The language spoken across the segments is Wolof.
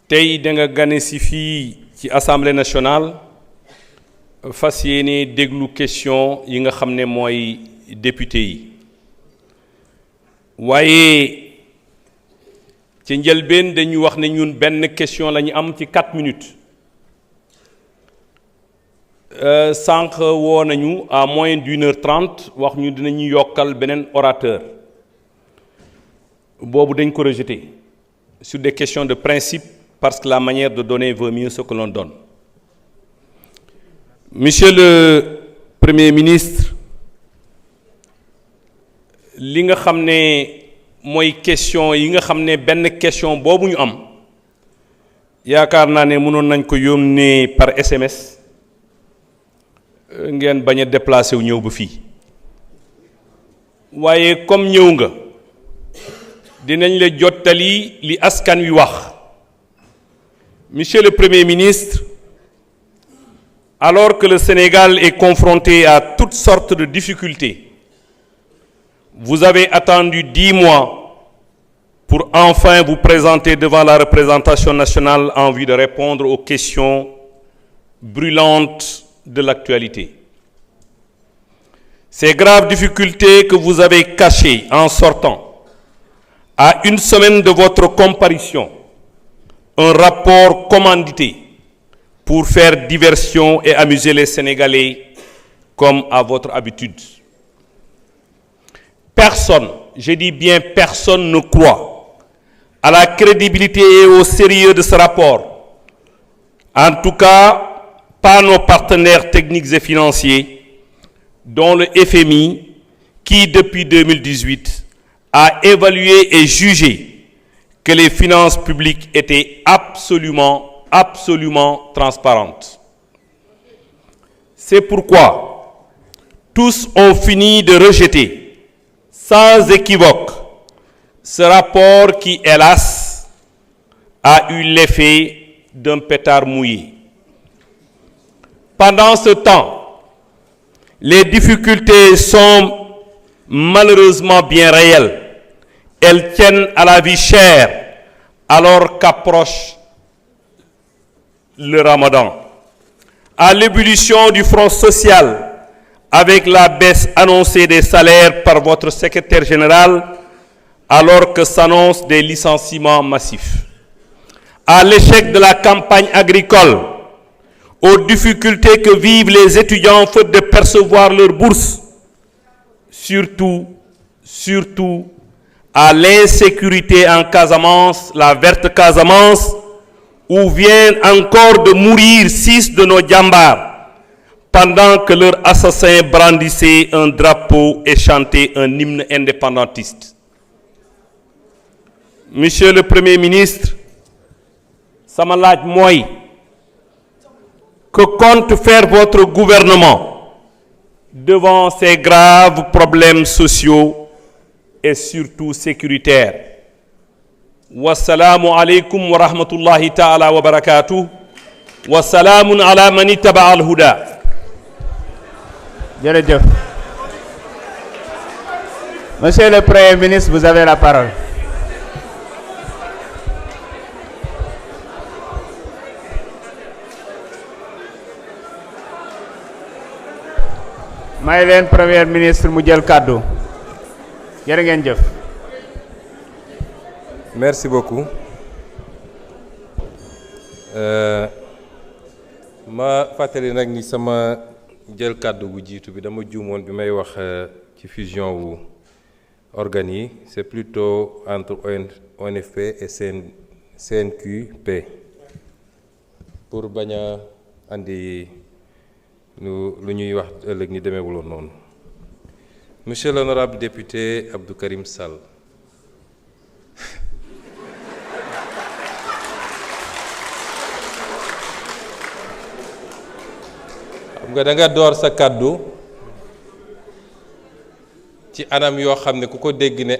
tey da nga gane si fii ci Assemblée nationale fas yéene déglu question yi nga xam ne mooy député yi waaye ci njëlbeen dañu wax ne ñun benn question la ñu am ci 4 minutes sànq woo nañu à moins d'1h30 wax ñu dinañu yokkal beneen orateur boobu dañ ko rejeté sur des questions de principe parce que la manière de donner vaut mieux ce que l'on donne. Monsieur le Premier ministre, li nga xam ne mooy question yi nga xam ne benn question boobu ñu am yaakaar naa ne mënoon nañ ko yónnee par SMS ngeen bañ a déplacé wu ñëw ba fii waaye comme ñëw nga dinañ la jottali li askan wi wax. Monsieur le Premier ministre, alors que le Sénégal est confronté à toutes sortes de difficultés, vous avez attendu 10 mois pour enfin vous présenter devant la représentation nationale en vue de répondre aux questions brûlantes de l'actualité. Ces graves difficultés que vous avez cachées en sortant, à une semaine de votre comparution, un rapport commandité pour faire diversion et amuser les Sénégalais comme à votre habitude. Personne, je dis bien personne, ne croit à la crédibilité et au sérieux de ce rapport. En tout cas, pas nos partenaires techniques et financiers, dont le FMI, qui depuis 2018 a évalué et jugé que les finances publiques étaient absolument transparentes. C'est pourquoi tous ont fini de rejeter sans équivoque ce rapport qui, hélas, a eu l'effet d'un pétard mouillé. Pendant ce temps, les difficultés sont malheureusement bien réelles. Elles tiennent à la vie chère alors qu'approche le Ramadan, à l'ébullition du front social avec la baisse annoncée des salaires par votre secrétaire général alors que s'annoncent des licenciements massifs, à l'échec de la campagne agricole, aux difficultés que vivent les étudiants faute de percevoir leur bourse, surtout à l'insécurité en Casamance, la verte Casamance, où viennent encore de mourir 6 de nos djambars, pendant que leurs assassins brandissaient un drapeau et chantaient un hymne indépendantiste. Monsieur le Premier ministre, sama laaj mooy, que compte faire votre gouvernement devant ces graves problèmes sociaux et surtout sécuritaire. Wassalamu alaikum wa rahmatullahi ta'ala wa barakatuh. Wassalamun ala man ittaba al-huda. Jërëjëf. Monsieur le Premier ministre, vous avez la parole. May leen Premier ministre mu jël kàddu. Jërë ngeen jëf. Merci beaucoup. Ma fàttali nag ni sama jël kàddu bu jiitu bi dama juumoon bi may wax ci fusion wu organes yi, c'est plutôt entre ONFP et CNQP pour bañ a andi lu ñuy wax ëllëg ni demeewuloon noonu. Monsieur l'honorable député Abdou Karim Sall, xam nga da nga door sa kàddu ci anam yoo xam ne ku ko dégg ne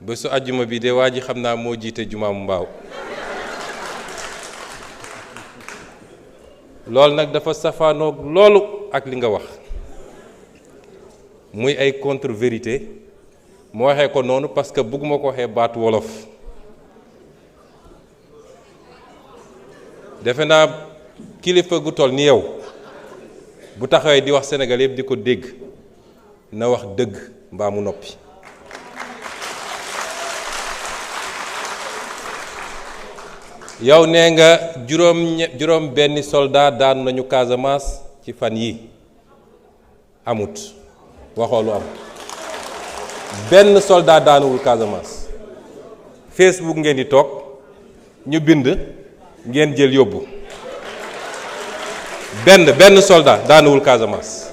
bésu àjjuma bi de waa ji xam naa moo jiite jumaamu Mbaaw. loolu nag dafa safaanoog loolu ak li nga wax muy ay contre vérité mu waxee ko noonu parce que bëgguma ko waxee baatu wolof defe naa kilifa gu toll ni yow bu taxawee di wax Sénégal yëpp di ko dégg na wax dëgg mbaa mu noppi. yow nee nga juróom benni soldat daan nañu Casamance ci fan yi amut waxoo lu am benn soldat daanuwul Casamance Facebook ngeen di toog ñu bind ngeen jël yóbbu benn soldat daanuwul Casamance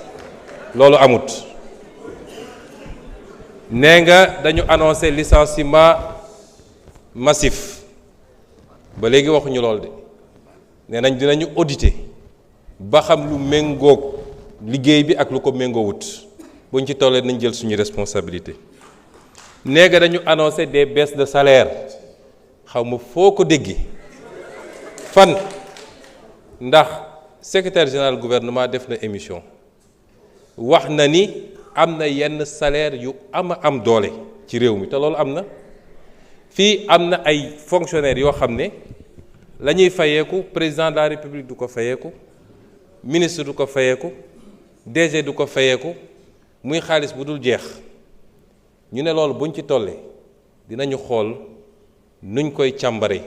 loolu amut. nee nga dañu annoncé licenciement massif ba léegi waxuñu lool de nee nañ dinañu auditer ba xam lu méngoog liggéey bi ak lu ko méngoowut buñ ci tollee nañ jël suñu responsabilité. nee nga dañu annoncé des baisses de salaire xaw ma foo ko déggee fan ndax secrétaire général gouvernement def na émission wax na ni am na yenn salaire yu am doole ci réew mi te loolu am na. fii am na ay fonctionnaires yoo xam ne la ñuy fayeeku président de la république du ko fayeeku ministre du ko fayeeku DG du ko fayeeku muy xaalis bu dul jeex ñu ne loolu buñ ci tollee dinañu xool nuñ koy càmbare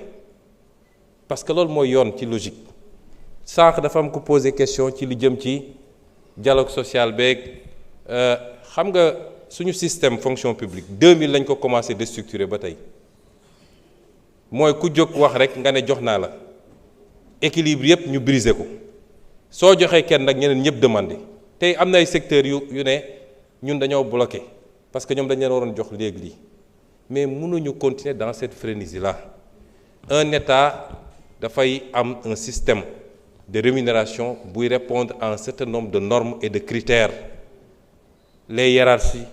parce que loolu mooy yoon ci logique. sànq dafa am ko poser question ci li jëm ci dialogue social beeg xam nga suñu système fonction publique 2000 lañ ko commencé déstructurer ba tey. mooy ku jóg wax rek nga ne jox naa la équilibre yëpp ñu briser ko soo joxee kenn nag ñeneen ñëpp demandé tey am na ay secteurs yu ne ñun dañoo bloqué parce que ñoom dañ leen waroon jox léegi lii mais mënuñu continuer dans cette frénésie là. un État dafay am un système de rémunération buy répondre à un certain nombre de normes et de critères les hiérarchies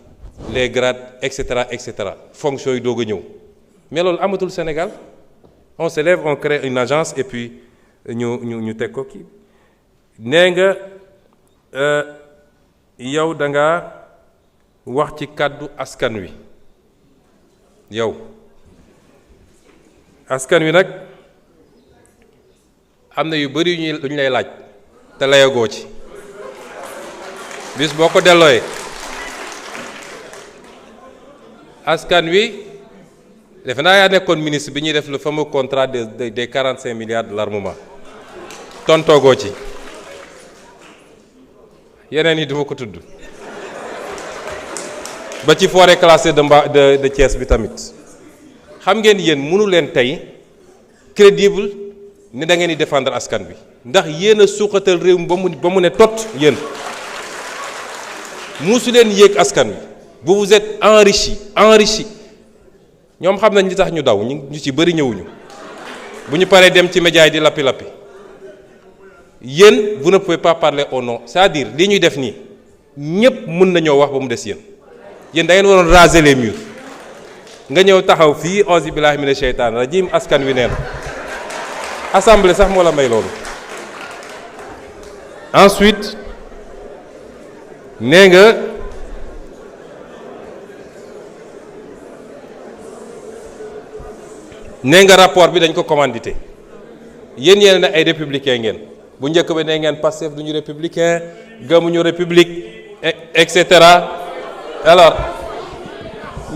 les grades et cetera fonctions yi doog a ñëw. mais loolu amatul Sénégal on se lève on crée une agence et puis ñu teg ko kii. nee nga yow da nga wax ci kàddu askan wi yow askan wi nag am na yu bari yu ñu lay laaj te layagoo ci bis boo ko dellooyee askan wi. defe naa yaa nekkoon ministre bi ñuy def le fameux contrat des 45 milliards de l'armement tontoogoo ci yeneen yi duma ko tudd ba ci forêt classée de Thiès bi tamit xam ngeen yéen mënu leen tey crédible ni da ngeen di défendre askan bi ndax yéen a suuxatal réew mi ba mu ne tot yéen musu leen yéeg askan bi vous vous êtes enrichi ñoom xam nañ li tax ñu daw ñu ci bëri ñëwuñu bu ñu paree dem ci média yi di lappi yéen vous ne pouvez pas parler au nom c'est-à-dire li ñuy def nii ñépp mën nañoo wax ba mu des yéen da ngeen waroon raser les murs nga ñëw taxaw fii auzu billahi mina sheytaan rajim askan wi neen assemblée sax moo la may loolu. ensuite nee nga rapport bi dañ ko commandité yéen yéen na ay républicain ngeen bu njëkk ba nee ngeen Pastef duñu républicain gëmuñu république et cetera alors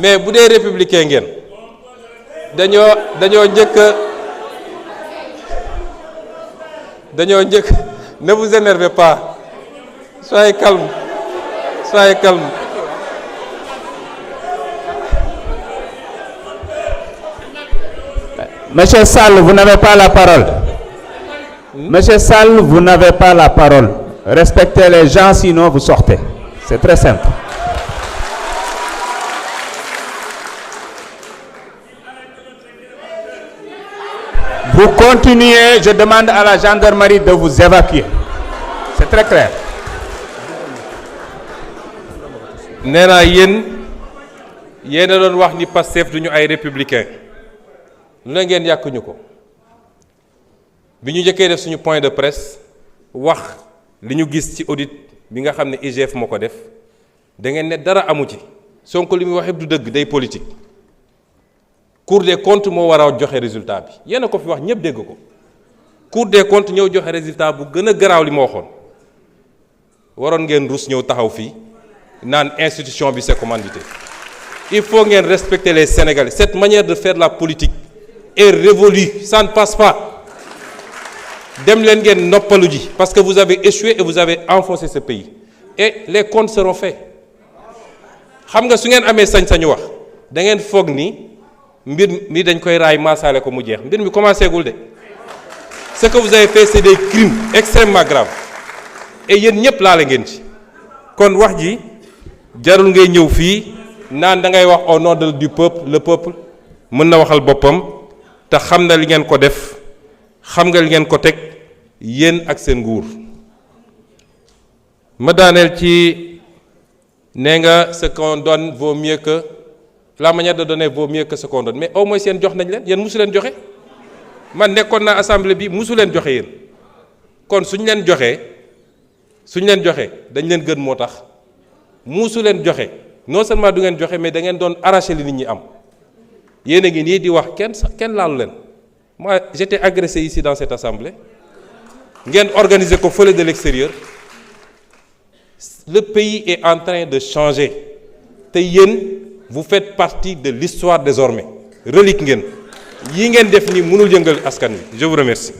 mais bu dee républicain ngeen dañoo njëkk ne vous énervez pas soyez calme. Monsieur Sall, vous n'avez pas la parole. Monsieur Sall, vous n'avez pas la parole. Respectez les gens, sinon vous sortez. C'est très simple. Vous continuez, je demande à la gendarmerie de vous évacuer. C'est très clair. nee naa yéen a doon wax ni Pastef duñu ay républicain lu ne ngeen yàkkuñu ko bi ñu njëkkee def suñu point de presse wax li ñu gis ci audit bi nga xam ne IGF moo ko def da ngeen ne dara amu ci Sonko li muy wax yëpp du dëgg day politique Cour des comptes moo war a joxe résultat bi yéen a ko fi wax ñëpp dégg ko Cour des comptes ñëw joxe résultat bu gën a garaaw li ma waxoon waroon ngeen rus ñëw taxaw fii naan institution bi c'est commandité. Il faut ngeen respecter les Sénégalais. Cette manière de faire la politique est révolue, ça ne passe pas. Dem leen ngeen noppalu ji parce que vous avez échoué et vous avez enfoncé ce pays et les comptes seront faits. Xam nga su ngeen amee sañ-sañu wax da ngeen foog ni mbir mi dañ koy raay maasaale ko mu jeex mbir mi commencé gul de. Ce que vous avez fait c'est des crimes extrêmement graves et yéen ñëpp laale ngeen ci kon wax ji jarul ngay ñëw fii naan da ngay wax au nom du peuple le peuple mën na waxal boppam te xam na li ngeen ko def xam nga li ngeen ko teg yéen ak seen nguur. ma daaneel ci nee nga ce qu'on donne vaut mieux que la manière de donner vaut mieux que ce qu'on donne mais au moins yéen jox nañ leen yéen musu leen joxe man nekkoon naa assemblée bi musu leen joxe yéen kon suñ leen joxee dañ leen gën moo tax musu leen joxe non seulement du ngeen joxe mais da ngeen doon arracher li nit ñi am yéen a ngi nii di wax kenn laalu leen. Moi j'étais agressé ici dans cette assemblée ngeen organiser ko fële de l'extérieur. Le pays est en train de changer te yéen vous faites partie de l'histoire désormais relique ngeen yi ngeen def ni mënul yëngal askan wi je vous remercie.